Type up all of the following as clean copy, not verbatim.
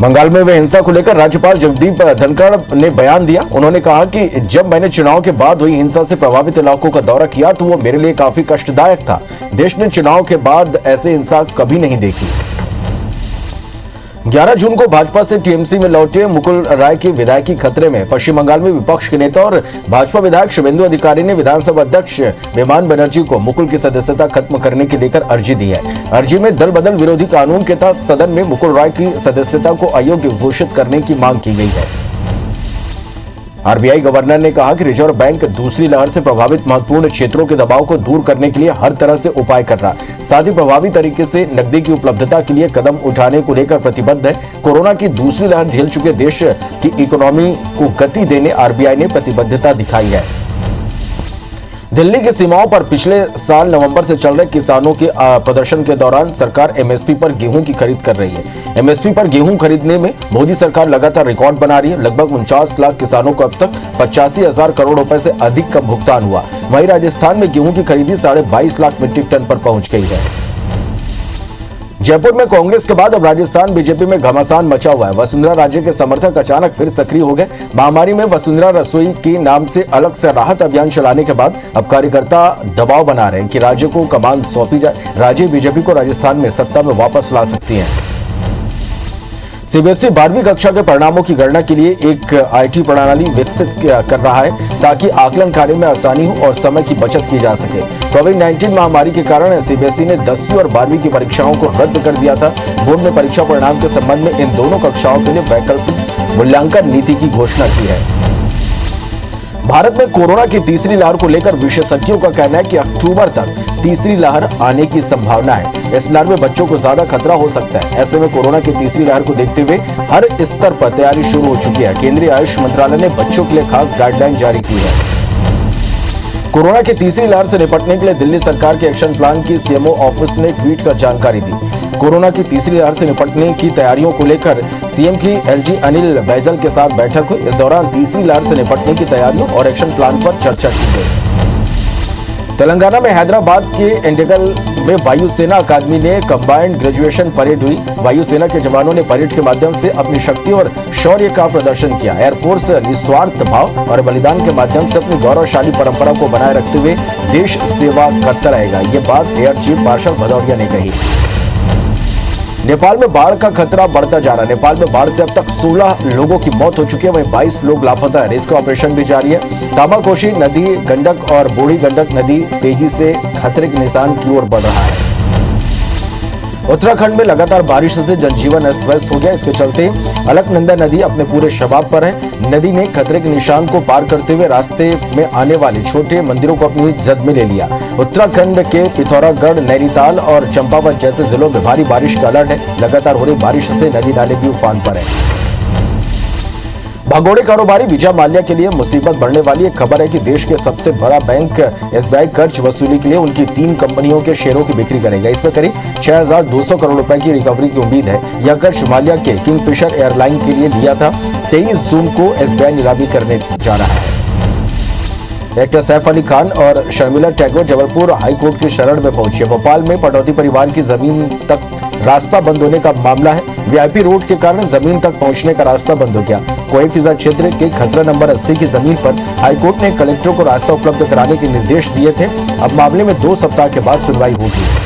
बंगाल में हुए हिंसा को लेकर राज्यपाल जगदीप धनखड़ ने बयान दिया। उन्होंने कहा कि जब मैंने चुनाव के बाद हुई हिंसा से प्रभावित इलाकों का दौरा किया तो वो मेरे लिए काफी कष्टदायक था। देश ने चुनाव के बाद ऐसे हिंसा कभी नहीं देखी। 11 जून को भाजपा से टीएमसी में लौटे मुकुल राय की विधायकी खतरे में। पश्चिम बंगाल में विपक्ष के नेता और भाजपा विधायक शुभेंदु अधिकारी ने विधानसभा अध्यक्ष विमान बनर्जी को मुकुल की सदस्यता खत्म करने की लेकर अर्जी दी है। अर्जी में दल बदल विरोधी कानून के तहत सदन में मुकुल राय की सदस्यता को अयोग्य घोषित करने की मांग की गई है। आरबीआई गवर्नर ने कहा कि रिजर्व बैंक दूसरी लहर से प्रभावित महत्वपूर्ण क्षेत्रों के दबाव को दूर करने के लिए हर तरह से उपाय कर रहा है। साथ ही प्रभावी तरीके से नकदी की उपलब्धता के लिए कदम उठाने को लेकर प्रतिबद्ध है। कोरोना की दूसरी लहर झेल चुके देश की इकोनॉमी को गति देने आरबीआई ने प्रतिबद्धता दिखाई है। दिल्ली की सीमाओं पर पिछले साल नवंबर से चल रहे किसानों के प्रदर्शन के दौरान सरकार एमएसपी पर गेहूं की खरीद कर रही है। एमएसपी पर गेहूं खरीदने में मोदी सरकार लगातार रिकॉर्ड बना रही है। लगभग 49 लाख किसानों को अब तक 85,000 करोड़ रुपए से अधिक का भुगतान हुआ। वहीं राजस्थान में गेहूं की खरीदी 22.5 लाख मीट्रिक टन पर पहुंच गई है। जयपुर में कांग्रेस के बाद अब राजस्थान बीजेपी में घमासान मचा हुआ है। वसुंधरा राजे के समर्थक अचानक फिर सक्रिय हो गए। महामारी में वसुंधरा रसोई के नाम से अलग से राहत अभियान चलाने के बाद अब कार्यकर्ता दबाव बना रहे हैं कि राजे को कमान सौंपी जाए। राजे बीजेपी को राजस्थान में सत्ता में वापस ला सकती हैं। सीबीएसई 12वीं कक्षा के परिणामों की गणना के लिए एक आईटी प्रणाली विकसित कर रहा है ताकि आकलन कार्य में आसानी हो और समय की बचत की जा सके। कोविड-19 महामारी के कारण सीबीएसई ने 10वीं और 12वीं की परीक्षाओं को रद्द कर दिया था। बोर्ड ने परीक्षा परिणाम के संबंध में इन दोनों कक्षाओं के लिए वैकल्पिक मूल्यांकन नीति की घोषणा की है। भारत में कोरोना की तीसरी लहर को लेकर विशेषज्ञों का कहना है कि अक्टूबर तक तीसरी लहर आने की संभावना है। इस लहर में बच्चों को ज्यादा खतरा हो सकता है। ऐसे में कोरोना की तीसरी लहर को देखते हुए हर स्तर पर तैयारी शुरू हो चुकी है। केंद्रीय आयुष मंत्रालय ने बच्चों के लिए खास गाइडलाइन जारी की है। कोरोना की तीसरी लहर से निपटने के लिए दिल्ली सरकार के एक्शन प्लान की सीएमओ ऑफिस ने ट्वीट कर जानकारी दी। कोरोना की तीसरी लहर से निपटने की तैयारियों को लेकर सीएम की एलजी अनिल बैजल के साथ बैठक हुई। इस दौरान तीसरी लहर से निपटने की तैयारियों और एक्शन प्लान पर चर्चा की गई। तेलंगाना में हैदराबाद के इंडिगल में वायुसेना अकादमी ने कंबाइंड ग्रेजुएशन परेड हुई। वायुसेना के जवानों ने परेड के माध्यम से अपनी शक्ति और शौर्य का प्रदर्शन किया। एयरफोर्स निस्वार्थ भाव और बलिदान के माध्यम से अपनी गौरवशाली परंपरा को बनाए रखते हुए देश सेवा करता रहेगा। ये बात एयर चीफ मार्शल भदौरिया ने कही। नेपाल में बाढ़ का खतरा बढ़ता जा रहा है। नेपाल में बाढ़ से अब तक 16 लोगों की मौत हो चुकी है, वहीं 22 लोग लापता है। रेस्क्यू ऑपरेशन भी जारी है। कामाकोशी नदी, गंडक और बूढ़ी गंडक नदी तेजी से खतरे के निशान की ओर बढ़ रहा है। उत्तराखंड में लगातार बारिश से जनजीवन अस्त व्यस्त हो गया। इसके चलते अलकनंदा नदी अपने पूरे शबाब पर है। नदी ने खतरे के निशान को पार करते हुए रास्ते में आने वाले छोटे मंदिरों को अपनी जद में ले लिया। उत्तराखंड के पिथौरागढ़, नैनीताल और चंपावत जैसे जिलों में भारी बारिश का अलर्ट है। लगातार हो रही बारिश से नदी नाले भी उफान पर है। भगोड़े कारोबारी विजय माल्या के लिए मुसीबत बढ़ने वाली एक खबर है कि देश के सबसे बड़ा बैंक एसबीआई कर्ज वसूली के लिए उनकी 3 कंपनियों के शेयरों की बिक्री करेगा। इसमें करीब 6,200 करोड़ रुपए की रिकवरी की उम्मीद है। यह कर्ज माल्या के किंगफिशर एयरलाइन के लिए लिया था। 23 जून को एसबीआई नीलामी करने जा रहा है। एक्टर सैफ अली खान और शर्मिला टैगोर जबलपुर हाईकोर्ट की शरण में पहुंचे। भोपाल में पटौदी परिवार की जमीन तक रास्ता बंद होने का मामला है। वीआईपी रोड के कारण जमीन तक पहुंचने का रास्ता बंद हो गया। कोई फिजा क्षेत्र के खसरा नंबर 80 की जमीन पर हाईकोर्ट ने कलेक्टर को रास्ता उपलब्ध कराने के निर्देश दिए थे। अब मामले में 2 सप्ताह के बाद सुनवाई होगी।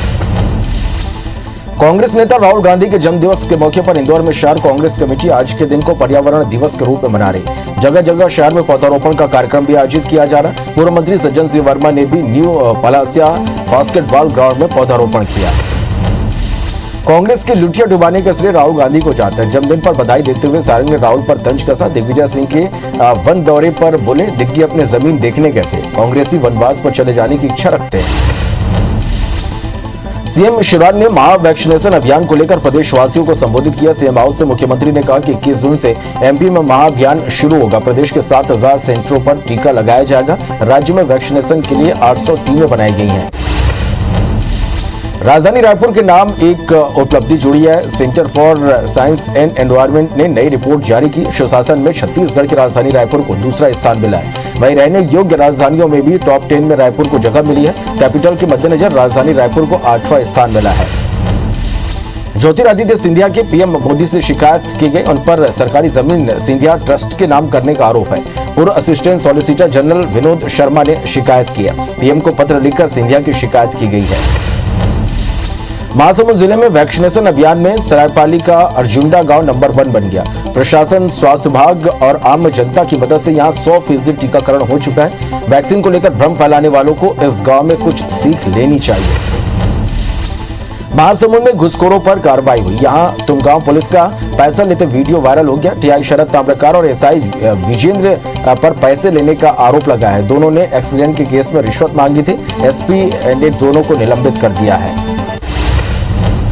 कांग्रेस नेता राहुल गांधी के जन्मदिवस के मौके पर इंदौर में शहर कांग्रेस कमेटी आज के दिन को पर्यावरण दिवस के रूप में मना रही। जगह जगह शहर में पौधारोपण का कार्यक्रम भी आयोजित किया जा रहा है। पूर्व मंत्री सज्जन सिंह वर्मा ने भी न्यू पलासिया बास्केटबॉल ग्राउंड में पौधारोपण किया। कांग्रेस की लुटिया डुबाने के श्रेय राहुल गांधी को जाता है। जन्मदिन पर बधाई देते हुए सारंग ने राहुल पर तंज कसा। दिग्विजय सिंह के वन दौरे पर बोले, दिग्गी अपने जमीन देखने गए थे, कांग्रेसी वनवास पर चले जाने की इच्छा रखते हैं। सीएम शिवराज ने महा वैक्सीनेशन अभियान को लेकर प्रदेशवासियों को संबोधित किया। सीएम हाउस से मुख्यमंत्री ने कहा कि 21 जून से एमपी में महा अभियान शुरू होगा। प्रदेश के 7,000 सेंटरों पर टीका लगाया जाएगा। राज्य में वैक्सीनेशन के लिए 800 टीमें बनाई गई हैं। राजधानी रायपुर के नाम एक उपलब्धि जुड़ी है। Centre for science and environment ने नई रिपोर्ट जारी की। सुशासन में छत्तीसगढ़ की राजधानी रायपुर को दूसरा स्थान मिला है। वहीं रहने योग्य राजधानियों में भी टॉप 10 में रायपुर को जगह मिली है। कैपिटल के मद्देनजर राजधानी रायपुर को 8वां स्थान मिला है। ज्योतिरादित्य सिंधिया के पीएम मोदी से शिकायत की गई। उन पर सरकारी जमीन सिंधिया ट्रस्ट के नाम करने का आरोप है। पूर्व assistant solicitor general Vinod Sharma ने शिकायत की है। पीएम को पत्र लिखकर सिंधिया की शिकायत की गई है। महासमुंद जिले में वैक्सीनेशन अभियान में सरायपाली का अर्जुंडा गांव नंबर 1 बन गया। प्रशासन, स्वास्थ्य विभाग और आम जनता की मदद से यहां 100% टीकाकरण हो चुका है। वैक्सीन को लेकर भ्रम फैलाने वालों को इस गांव में कुछ सीख लेनी चाहिए। महासमुंद में घुसखोरों पर कार्रवाई हुई। यहां तुमगांव पुलिस का पैसा लेते वीडियो वायरल हो गया। टीआई शरद ताम्रकार और एसआई विजेंद्र पर पैसे लेने का आरोप लगा है। दोनों ने एक्सीडेंट के केस में रिश्वत मांगी थी। एसपी ने दोनों को निलंबित कर दिया है।